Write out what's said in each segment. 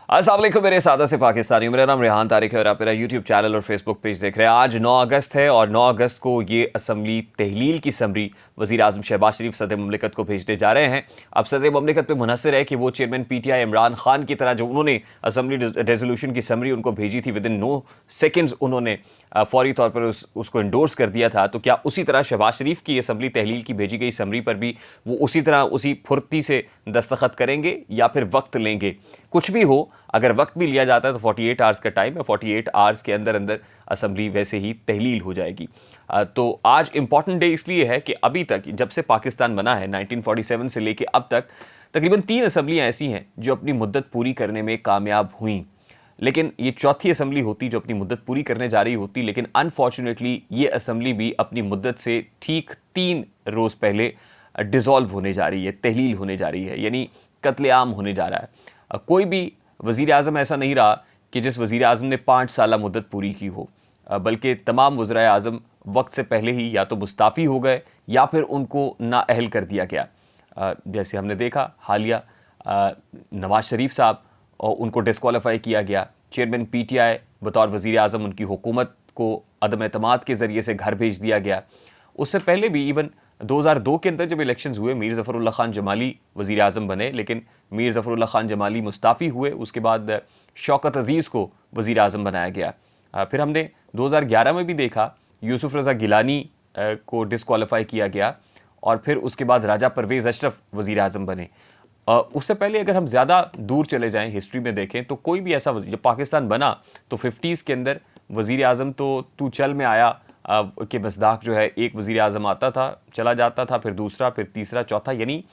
अस्सलाम वालेकुम मेरे सादा से पाकिस्तानी। मेरा नाम रेहान तारिक है और आप मेरा यूट्यूब चैनल और फेसबुक पेज देख रहे हैं। आज 9 अगस्त है और 9 अगस्त को ये असम्बली तहलील की समरी वज़ीर आज़म शहबाज शरीफ सदर ममलिकत को भेजने जा रहे हैं। अब सदर ममलिकत पे मुनहसर है कि वो चेयरमैन PTI इमरान खान की तरह जो उन्होंने असम्बली रेजोल्यूशन की समरी उनको भेजी थी, विदिन 9 सेकेंड्स उन्होंने फौरी तौर पर उसको इंडोर्स कर दिया था। तो क्या उसी तरह शहबाज शरीफ की असम्बली तहलील की भेजी गई समरी पर भी वो उसी तरह उसी फुर्ती से दस्तखत करेंगे या फिर वक्त लेंगे? कुछ भी हो, अगर वक्त भी लिया जाता है तो 48 आवर्स का टाइम है, 48 आवर्स के अंदर अंदर असम्बली वैसे ही तहलील हो जाएगी। तो आज इंपॉर्टेंट डे इसलिए है कि अभी तक जब से पाकिस्तान बना है 1947 से लेके अब तक तकरीबन 3 असम्बलियाँ ऐसी हैं जो अपनी मुद्दत पूरी करने में कामयाब हुई, लेकिन ये चौथी असम्बली होती जो अपनी मुद्दत पूरी करने जा रही होती। लेकिन अनफॉर्चुनेटली ये असम्बली भी अपनी मुद्दत से ठीक 3 रोज़ पहले डिज़ोल्व होने जा रही है, तहलील होने जा रही है, यानी कत्लेआम होने जा रहा है। कोई भी वज़ीर आज़म ऐसा नहीं रहा कि जिस वज़ीर आज़म ने 5 साल मुद्दत पूरी की हो, बल्कि तमाम वज़राए आज़म वक्त से पहले ही या तो मुस्ताफ़ी हो गए या फिर उनको नाअहल कर दिया गया। जैसे हमने देखा हालिया नवाज शरीफ साहब, और उनको डिस्क्वालीफाई किया गया। चेयरमैन PTI बतौर वज़ीर आज़म उनकी हुकूमत को अदम एतमाद के ज़रिए से घर भेज दिया गया। उससे पहले भी इवन 2002 के अंदर जब इलेक्शंस हुए, मीर ज़फ़रुल्लाह खान जमाली वज़ीर आज़म बने, लेकिन मीर ज़फ़रुल्लाह खान जमाली मुस्ताफ़ी हुए। उसके बाद शौकत अज़ीज़ को वज़ीर आज़म बनाया गया। फिर हमने 2011 में भी देखा यूसुफ रज़ा गिलानी को डिस्क्वालीफाई किया गया, और फिर उसके बाद राजा परवेज़ अशरफ वज़ीर आज़म बने। उससे पहले अगर हम ज़्यादा दूर चले जाएं, हिस्ट्री में देखें, तो कोई भी ऐसा जब पाकिस्तान बना तो 50s के अंदर वज़ीर आज़म तो तू चल में आया के मसदाक जो है, एक वज़ीर आज़म आता था, चला जाता था, फिर दूसरा, फिर तीसरा, चौथा, यानी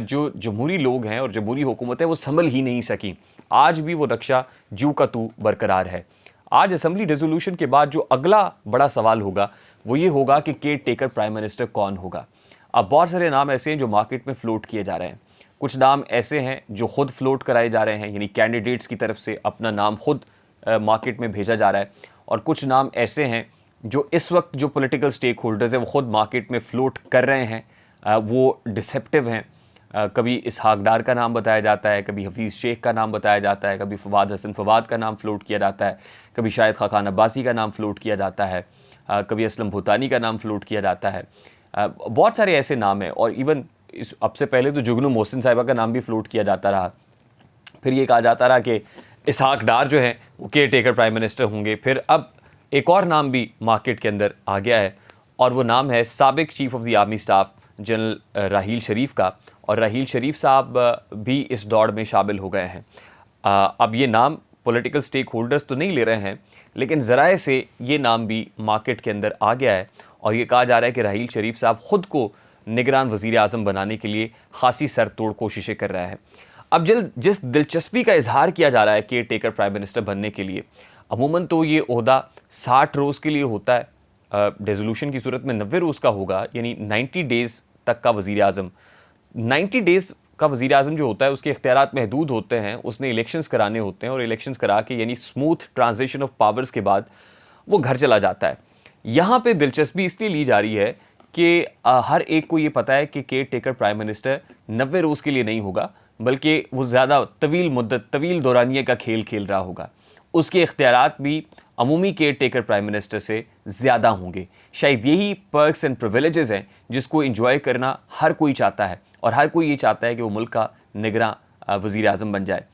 जो जमहूरी लोग हैं और जमहूरी हुकूमत है वो संभल ही नहीं सकी। आज भी वो नक्शा जू का तू बरकरार है। आज असम्बली रेजोल्यूशन के बाद जो अगला बड़ा सवाल होगा वो ये होगा कि केयर टेकर प्राइम मिनिस्टर कौन होगा। अब बहुत सारे नाम ऐसे हैं जो मार्केट में फ्लोट किए जा रहे हैं। कुछ नाम ऐसे हैं जो खुद फ्लोट कराए जा रहे हैं, यानी कैंडिडेट्स की तरफ से अपना नाम खुद मार्केट में भेजा जा रहा है, और कुछ नाम ऐसे हैं जो इस वक्त जो पॉलिटिकल स्टेक होल्डर्स हैं वो खुद मार्केट में फ्लोट कर रहे हैं। वो डिसेप्टिव हैं। कभी इसहाक डार का नाम बताया जाता है, कभी हफीज़ शेख का नाम बताया जाता है, कभी फवाद हसन फवाद का नाम फ्लोट किया जाता है, कभी शायद खाकान अब्बासी का नाम फ्लोट किया जाता है, कभी असलम भूतानी का नाम फ्लोट किया जाता है। बहुत सारे ऐसे नाम हैं, और इवन अब से पहले तो जुगनू मोहसिन साहिबा का नाम भी फ्लोट किया जाता रहा। फिर ये कहा जाता रहा कि इसहाक डार जो है वो केयर टेकर प्राइम मिनिस्टर होंगे। फिर अब एक और नाम भी मार्केट के अंदर आ गया है, और वो नाम है साबिक chief of the army staff general Raheel Sharif का, और राहील शरीफ साहब भी इस दौड़ में शामिल हो गए हैं। अब ये नाम पॉलिटिकल स्टेक होल्डर्स तो नहीं ले रहे हैं, लेकिन ज़राए से ये नाम भी मार्केट के अंदर आ गया है, और ये कहा जा रहा है कि राहील शरीफ साहब ख़ुद को निगरान वज़ीर आज़म बनाने के लिए खासी सर तोड़ कोशिशें कर रहा है। अब जिस दिलचस्पी का इजहार किया जा रहा है केयर टेकर प्राइम मिनिस्टर बनने के लिए, अमूमन तो ये ओहदा 60 रोज़ के लिए होता है। रेजोल्यूशन की सूरत में 90 रोज़ का होगा, यानी 90 डेज़ तक का वज़ीर आज़म। 90 डेज़ का वज़ीर आज़म जो होता है उसके इख्तियारात महदूद होते हैं, उसने इलेक्शंस कराने होते हैं, और इलेक्शंस करा के यानी स्मूथ ट्रांजिशन ऑफ पावर्स के बाद वो घर चला जाता है। यहाँ पे दिलचस्पी इसलिए ली जा रही है कि हर एक को ये पता है कि केयर टेकर प्राइम मिनिस्टर 90 रोज़ के लिए नहीं होगा, बल्कि वो ज़्यादा तवील मुद्दत, तवील दौरानिए का खेल खेल रहा होगा। उसके इख्तियारात भी अमूमी केयर टेकर प्राइम मिनिस्टर से ज़्यादा होंगे। शायद यही पर्क्स एंड प्रिविलेजेस हैं जिसको इंजॉय करना हर कोई चाहता है, और हर कोई ये चाहता है कि वो मुल्क का निगरान वज़ीर आज़म बन जाए।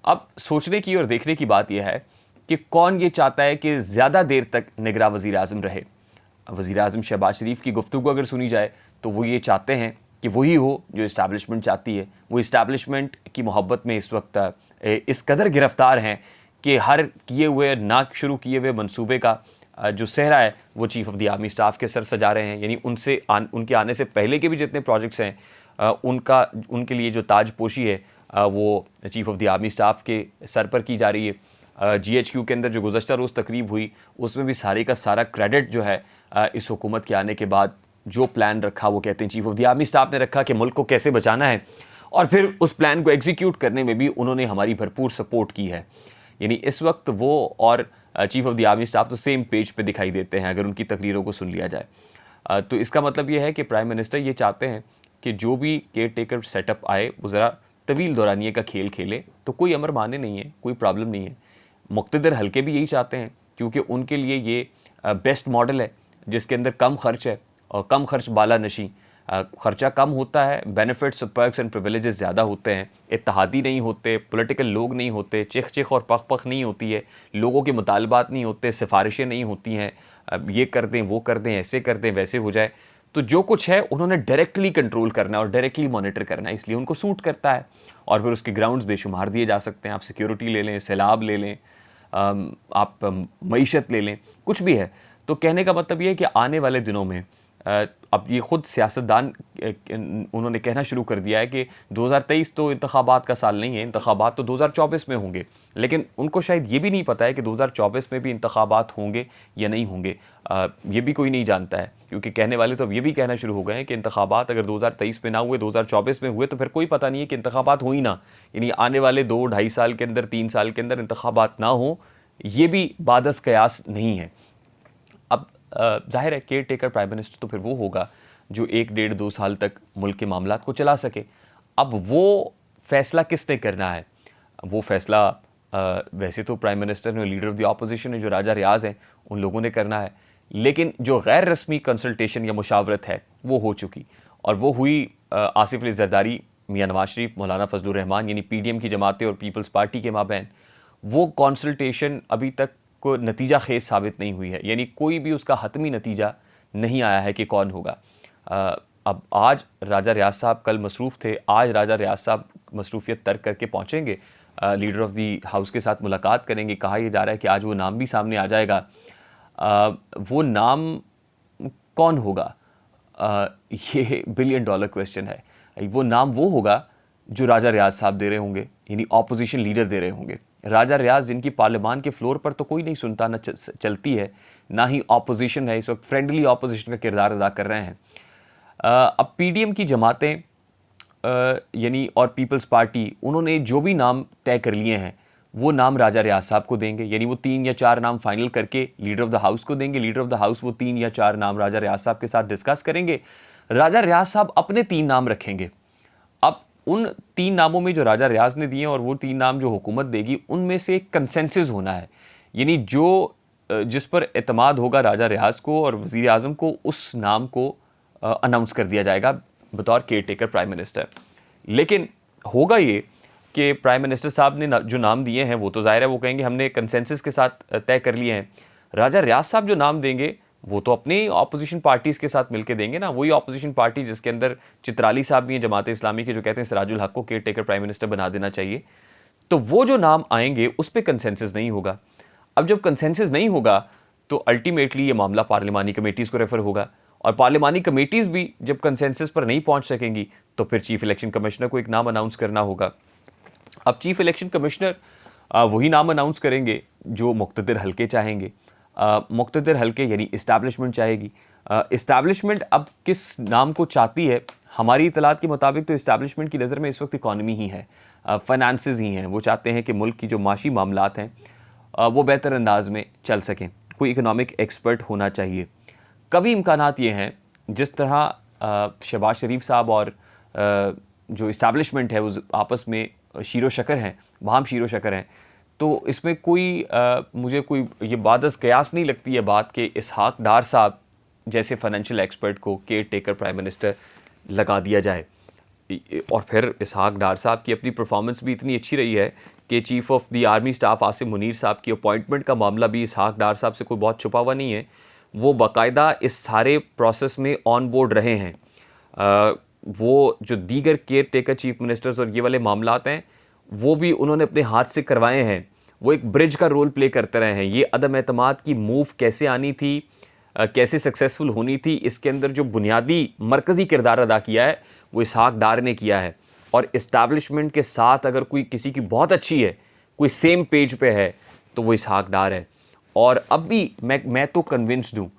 अब सोचने की और देखने की बात यह है कि कौन ये चाहता है कि ज़्यादा देर तक निगरान वज़ीर आज़म रहे। वज़ीर आज़म शहबाज शरीफ की गुफ्तगू अगर सुनी जाए तो वो ये चाहते हैं कि वही हो जो इस्टेब्लिशमेंट चाहती है। वो इस्टेब्लिशमेंट की मोहब्बत में इस वक्त इस कदर गिरफ़्तार हैं कि हर किए हुए ना शुरू किए हुए मंसूबे का जो सेहरा है वो chief of the army staff के सर सजा रहे हैं। यानी उनके आने से पहले के भी जितने प्रोजेक्ट्स हैं उनके लिए जो ताजपोशी है वो chief of the army staff के सर पर की जा रही है। GHQ के अंदर जो गुज़श्ता रोज़ तकरीब हुई उसमें भी सारे का सारा क्रेडिट जो है इस हुकूमत के आने के बाद जो प्लान रखा वो कहते हैं chief of the army staff ने रखा कि मुल्क को कैसे बचाना है, और फिर उस प्लान को एग्जीक्यूट करने में भी उन्होंने हमारी भरपूर सपोर्ट की है। यानी इस वक्त वो और chief of the army staff तो सेम पेज पे दिखाई देते हैं अगर उनकी तकरीरों को सुन लिया जाए। तो इसका मतलब ये है कि प्राइम मिनिस्टर ये चाहते हैं कि जो भी केयर टेकर सेटअप आए वो ज़रा तवील दौरानिये का खेल खेले तो कोई अमर माने नहीं है, कोई प्रॉब्लम नहीं है। मुक़्तदिर हल्के भी यही चाहते हैं क्योंकि उनके लिए ये बेस्ट मॉडल है जिसके अंदर कम खर्च है और कम खर्च बाला नशी, खर्चा कम होता है, बेनिफिट्स पर्क्स एंड प्रिविलेजेस ज़्यादा होते हैं, इत्तेहादी नहीं होते, पॉलिटिकल लोग नहीं होते, चिख चिख और पख पख नहीं होती है, लोगों के मुतालबात नहीं होते, सिफारिशें नहीं होती हैं, ये कर दें वो कर दें, ऐसे कर दें वैसे हो जाए। तो जो कुछ है उन्होंने डायरेक्टली कंट्रोल करना है और डायरेक्टली मॉनिटर करना है, इसलिए उनको सूट करता है। और फिर उसके ग्राउंड्स बेशुमार दिए जा सकते हैं। आप सिक्योरिटी ले लें, सैलाब ले लें, आप मईशत ले लें, कुछ भी है। तो कहने का मतलब ये है कि आने वाले दिनों में अब ये ख़ुद सियासतदान उन्होंने कहना शुरू कर दिया है कि 2023 तो इंतखाबात का साल नहीं है, इंतखाबात तो 2024 में होंगे। लेकिन उनको शायद ये भी नहीं पता है कि 2024 में भी इंतखाबात होंगे या नहीं होंगे, ये भी कोई नहीं जानता है। क्योंकि कहने वाले तो अब ये भी कहना शुरू हो गए हैं कि इंतखाबात अगर 2023 में ना हुए, 2024 में हुए तो फिर कोई पता नहीं है कि इंतखाबात हो ही ना। यानी आने वाले 2-2.5 साल के अंदर, 3 साल के अंदर इंतखाबात ना हो, ये भी बादस कयास नहीं है। अब जाहिर है केयर टेकर प्राइम मिनिस्टर तो फिर वो होगा जो 1-1.5-2 साल तक मुल्क के मामलात को चला सके। अब वो फैसला किसने करना है? वो फैसला वैसे तो प्राइम मिनिस्टर ने, लीडर ऑफ द ऑपोजिशन है जो राजा रियाज हैं, उन लोगों ने करना है। लेकिन जो गैर रस्मी कंसल्टेशन या मुशावरत है वो हो चुकी, और वो हुई आसिफ अली जरदारी, मियां नवाज शरीफ, मौलाना फजलुर रहमान यानी पीडीएम की जमातें और पीपल्स पार्टी के माबैन। वो कंसल्टेशन अभी तक को नतीजा खेज साबित नहीं हुई है, यानी कोई भी उसका हतमी नतीजा नहीं आया है कि कौन होगा। अब आज राजा रियाज साहब कल मसरूफ़ थे, आज राजा रियाज साहब मसरूफियत तर्क करके पहुँचेंगे, लीडर ऑफ दी हाउस के साथ मुलाकात करेंगे। कहा यह जा रहा है कि आज वो नाम भी सामने आ जाएगा। वो नाम कौन होगा? ये $1 बिलियन क्वेश्चन है। वो नाम वो होगा जो राजा रियाज साहब दे रहे होंगे, यानी ऑपोजिशन लीडर दे रहे होंगे। राजा रियाज जिनकी पार्लियामान के फ्लोर पर तो कोई नहीं सुनता, ना चलती है, ना ही ऑपोजिशन है, इस वक्त फ्रेंडली ऑपोजिशन का किरदार अदा कर रहे हैं। अब पीडीएम की जमातें यानी और पीपल्स पार्टी, उन्होंने जो भी नाम तय कर लिए हैं वो नाम राजा रियाज साहब को देंगे, यानी वो 3 या 4 नाम फाइनल करके लीडर ऑफ द हाउस को देंगे। लीडर ऑफ द हाउस वो 3 या 4 नाम राजा रियाज साहब के साथ डिस्कस करेंगे। राजा रियाज साहब अपने 3 नाम रखेंगे। अब उन 3 नामों में जो राजा रियाज ने दिए और वो 3 नाम जो हुकूमत देगी, उनमें से एक कंसेंसस होना है, यानी जो जिस पर एतमाद होगा राजा रियाज को और वज़ीर आज़म को, उस नाम को अनाउंस कर दिया जाएगा बतौर केयर टेकर प्राइम मिनिस्टर। लेकिन होगा ये कि प्राइम मिनिस्टर साहब ने जो नाम दिए हैं वो तो ज़ाहिर है वो कहेंगे हमने कंसेंसस के साथ तय कर लिए हैं। राजा रियाज साहब जो नाम देंगे वो तो अपनी ऑपोजिशन पार्टीज़ के साथ मिलकर देंगे ना, वही ऑपोजिशन पार्टी जिसके अंदर चित्राली साहब भी हैं जमात इस्लामी के, जो कहते हैं सिराजुल हक को केयर टेकर प्राइम मिनिस्टर बना देना चाहिए। तो वो जो नाम आएंगे उस पर कंसेंसस नहीं होगा। अब जब कंसेंसस नहीं होगा तो अल्टीमेटली ये मामला पार्लिमानी कमेटीज़ को रेफ़र होगा, और पार्लिमानी कमेटीज़ भी जब कंसेंसस पर नहीं पहुँच सकेंगी तो फिर चीफ इलेक्शन कमिश्नर को एक नाम अनाउंस करना होगा। अब चीफ इलेक्शन कमिश्नर वही नाम अनाउंस करेंगे जो मुक़्तदिर हल्के चाहेंगे। मुक़्तदिर हल्के यानी इस्टेब्लिशमेंट चाहेगी। इस्टेब्लिशमेंट अब किस नाम को चाहती है? हमारी इतलात के मुताबिक तो इस्टेब्लिशमेंट की नज़र में इस वक्त इकॉनमी ही है, फाइनेंसेस ही हैं। वो चाहते हैं कि मुल्क की जो माशी मामलात हैं वो बेहतर अंदाज में चल सकें। कोई इकनॉमिक एक्सपर्ट होना चाहिए। कभी इम्कानात ये हैं जिस तरह शहबाज शरीफ साहब और जो इस्टेब्लिशमेंट है वो आपस में शीरो शकर हैं, वहाँ शीरो शकर हैं, तो इसमें कोई मुझे कोई ये बादस कयास नहीं लगती है बात कि इसहाक डार साहब जैसे फाइनेंशियल एक्सपर्ट को केयर टेकर प्राइम मिनिस्टर लगा दिया जाए। और फिर इसहाक डार साहब की अपनी परफॉर्मेंस भी इतनी अच्छी रही है कि chief of the army staff Asim Munir साहब की अपॉइंटमेंट का मामला भी इसहाक डार साहब से कोई बहुत छुपा हुआ नहीं है। वो बाकायदा इस सारे प्रोसेस में ऑन बोर्ड रहे हैं। वो जो दीगर केयर टेकर चीफ मिनिस्टर्स और ये वाले मामलात हैं वो भी उन्होंने अपने हाथ से करवाए हैं। वो एक ब्रिज का रोल प्ले करते रहे हैं। ये अदम एतमाद की मूव कैसे आनी थी, कैसे सक्सेसफुल होनी थी, इसके अंदर जो बुनियादी मरकज़ी किरदार अदा किया है वो इसहाक डार ने किया है। और इस्टेब्लिशमेंट के साथ अगर कोई किसी की बहुत अच्छी है, कोई सेम पेज पे है, तो वो इसहाक डार है। और अब भी मैं तो कन्विंस्ड हूँ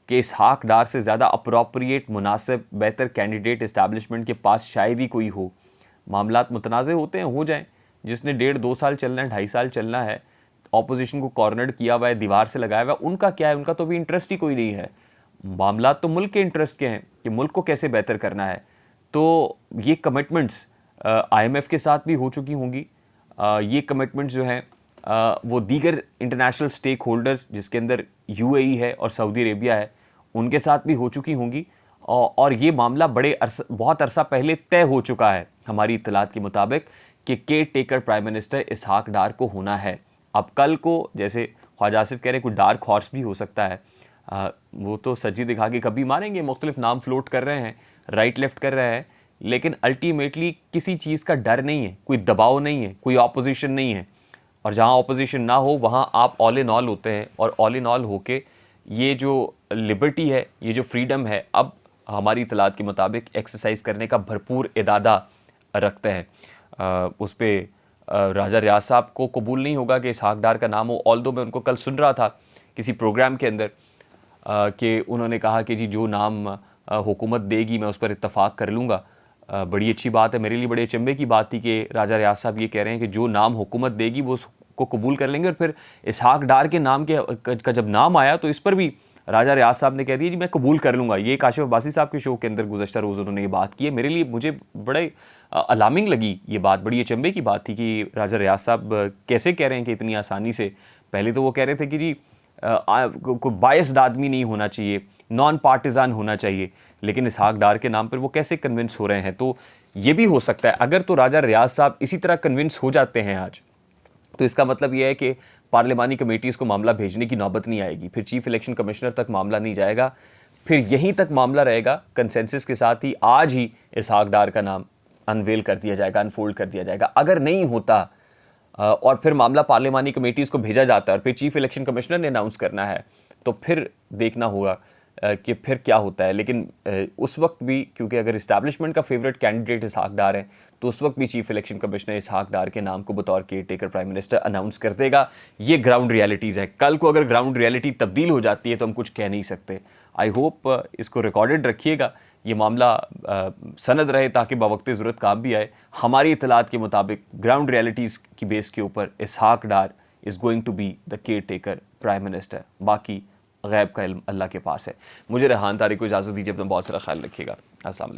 कि इसहाक डार से ज़्यादा अप्रोप्रिएट, मुनासिब, बेहतर कैंडिडेट इस्टेब्लिशमेंट के पास शायद ही कोई हो। मामलात मुतनाज़े होते हैं, हो जाएं। जिसने 1.5-2 साल चलना है, 2.5 साल चलना है, ऑपोजिशन को कॉर्नर्ड किया हुआ है, दीवार से लगाया हुआ है, उनका क्या है? उनका तो भी इंटरेस्ट ही कोई नहीं है। मामलात तो मुल्क के इंटरेस्ट के हैं कि मुल्क को कैसे बेहतर करना है। तो ये कमिटमेंट्स IMF के साथ भी हो चुकी होंगी। ये कमिटमेंट्स जो हैं वो दीगर इंटरनेशनल स्टेक होल्डर्स जिसके अंदर UAE है और सऊदी अरेबिया है, उनके साथ भी हो चुकी होंगी। और ये मामला बहुत अरसा पहले तय हो चुका है हमारी इत्तलात के मुताबिक कि केयर टेकर प्राइम मिनिस्टर इसहाक डार को होना है। अब कल को, जैसे ख्वाजा आसिफ कह रहे हैं, कोई डार्क हॉर्स भी हो सकता है। वो तो सज्जी दिखा के कभी मारेंगे, मुख्तलिफ नाम फ्लोट कर रहे हैं, राइट लेफ्ट कर रहे हैं, लेकिन अल्टीमेटली किसी चीज़ का डर नहीं है, कोई दबाव नहीं है, कोई ऑपोजिशन नहीं है। और जहाँ ऑपोजिशन ना हो वहाँ आप ऑल इन ऑल होते हैं, और ऑल इन ऑल होके ये जो लिबर्टी है, ये जो फ्रीडम है, अब हमारी इत्तलात के मुताबिक एक्सरसाइज करने का भरपूर इरादा रखते हैं। उस पर राजा रियाज साहब को कबूल नहीं होगा कि इसहाक डार का नाम हो। ऑल्दो मैं उनको कल सुन रहा था किसी प्रोग्राम के अंदर कि उन्होंने कहा कि जी जो नाम हुकूमत देगी मैं उस पर इत्तफाक कर लूँगा। बड़ी अच्छी बात है, मेरे लिए बड़े अचंभे की बात थी कि राजा रियाज साहब ये कह रहे हैं कि जो नाम हुकूमत देगी वो उसको कबूल कर लेंगे। और फिर इसहाक डार के नाम का जब नाम आया तो इस पर भी राजा रियाज साहब ने कह दिया जी मैं कबूल कर लूँगा। ये काशिफ अब्बासी साहब के शो के अंदर गुज़श्ता रोज़ उन्होंने ये बात की है। मेरे लिए, मुझे बड़े अलार्मिंग लगी ये बात, बड़ी अचंभे की बात थी कि राजा रियाज साहब कैसे कह रहे हैं कि इतनी आसानी से। पहले तो वो कह रहे थे कि जी कोई बायस्ड आदमी नहीं होना चाहिए, नॉन पार्टिजान होना चाहिए, लेकिन इसहाक डार के नाम पर वो कैसे कन्विंस हो रहे हैं। तो ये भी हो सकता है, अगर तो राजा रियाज साहब इसी तरह कन्विंस हो जाते हैं आज, तो इसका मतलब यह है कि पार्लिमानी कमेटीज़ को मामला भेजने की नौबत नहीं आएगी, फिर चीफ इलेक्शन कमिश्नर तक मामला नहीं जाएगा, फिर यहीं तक मामला रहेगा। कंसेंसस के साथ ही आज ही इसहाक डार का नाम अनवेल कर दिया जाएगा, अनफोल्ड कर दिया जाएगा। अगर नहीं होता और फिर मामला पार्लिमानी कमेटीज़ को भेजा जाता है और फिर चीफ इलेक्शन कमिश्नर ने अनाउंस करना है, तो फिर देखना होगा कि फिर क्या होता है। लेकिन उस वक्त भी, क्योंकि अगर इस्टेब्लिशमेंट का फेवरेट कैंडिडेट इसहाक डार है, तो उस वक्त भी चीफ इलेक्शन कमिश्नर इसहाक डार के नाम को बतौर care taker prime minister announce कर देगा। ये ग्राउंड रियलिटीज़ है। कल को अगर ग्राउंड रियलिटी तब्दील हो जाती है तो हम कुछ कह नहीं सकते। आई होप इसको रिकॉर्डेड रखिएगा, ये मामला सनद रहे ताकि बवक्त ज़रूरत काम भी आए। हमारी इत्तलात के मुताबिक ग्राउंड रियलिटीज़ की बेस के ऊपर Ishaq Dar is going to be the caretaker prime minister. बाकी गैब का इल्म अल्लाह के पास है। मुझे रेहान तारिक को इजाज़त दीजिए, अपना बहुत सारा ख्याल रखिएगा। अस्सलाम वालेकुम।